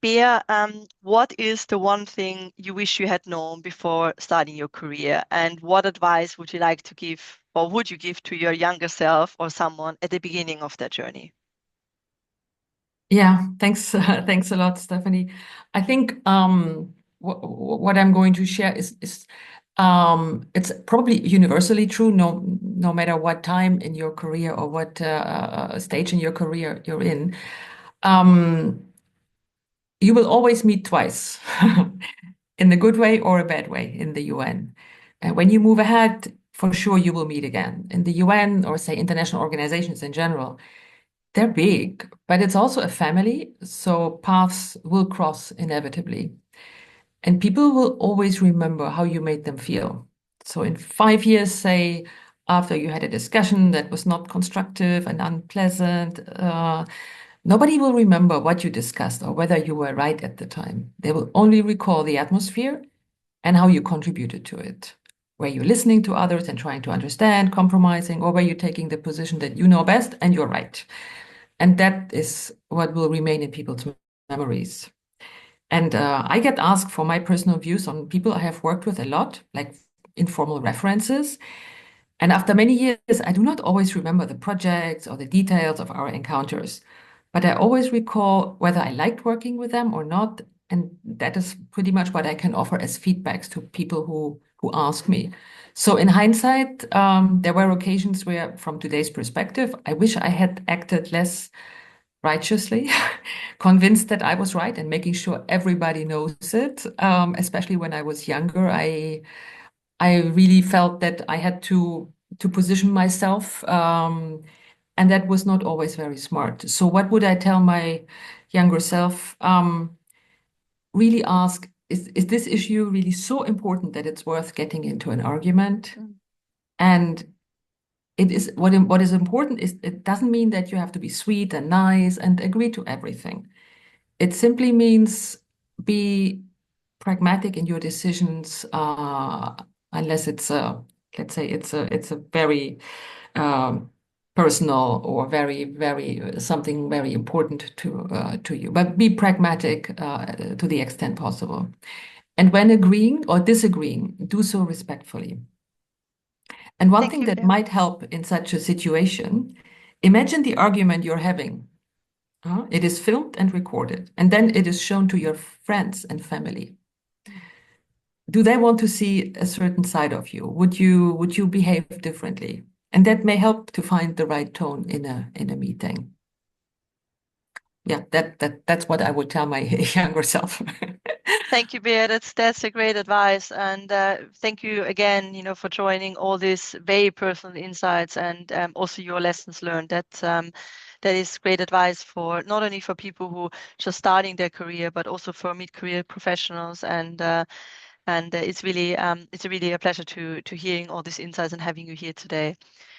Bea, what is the one thing you wish you had known before starting your career? And what advice would you like to give, or would you give to your younger self or someone at the beginning of their journey? Yeah, thanks. Thanks a lot, Stephanie. I think what I'm going to share is it's probably universally true, no matter what time in your career or what stage in your career you're in. Um, you will always meet twice, in a good way or a bad way in the UN. And when you move ahead, for sure you will meet again in the UN or say international organizations in general. They're big, but it's also a family, so paths will cross inevitably. And people will always remember how you made them feel. So in 5 years, say, after you had a discussion that was not constructive and unpleasant, nobody will remember what you discussed or whether you were right at the time. They will only recall the atmosphere and how you contributed to it. Were you listening to others and trying to understand, compromising, or were you taking the position that you know best and you're right? And that is what will remain in people's memories. And I get asked for my personal views on people I have worked with a lot, like informal references. And after many years, I do not always remember the projects or the details of our encounters, but I always recall whether I liked working with them or not. And that is pretty much what I can offer as feedbacks to people who ask me. So in hindsight, there were occasions where, from today's perspective, I wish I had acted less righteously, convinced that I was right and making sure everybody knows it. Especially when I was younger, I really felt that I had to position myself, and that was not always very smart. So what would I tell my younger self? Really ask, is this issue really so important that it's worth getting into an argument? Mm. And what is important is it doesn't mean that you have to be sweet and nice and agree to everything. It simply means be pragmatic in your decisions, unless it's let's say it's a very um, personal or very something very important to you. But be pragmatic to the extent possible. And when agreeing or disagreeing, do so respectfully. And one Thank thing you, that Bea. might help in such a situation, imagine the argument you're having. It is filmed and recorded, and then it is shown to your friends and family. Do they want to see a certain side of you? Would you behave differently? And that may help to find the right tone in a meeting. Yeah, that's what I would tell my younger self. Thank you, Bea. That's a great advice, and thank you again, for joining all these very personal insights and also your lessons learned. That is great advice for not only for people who just starting their career, but also for mid-career professionals. And it's really a pleasure to hearing all these insights and having you here today.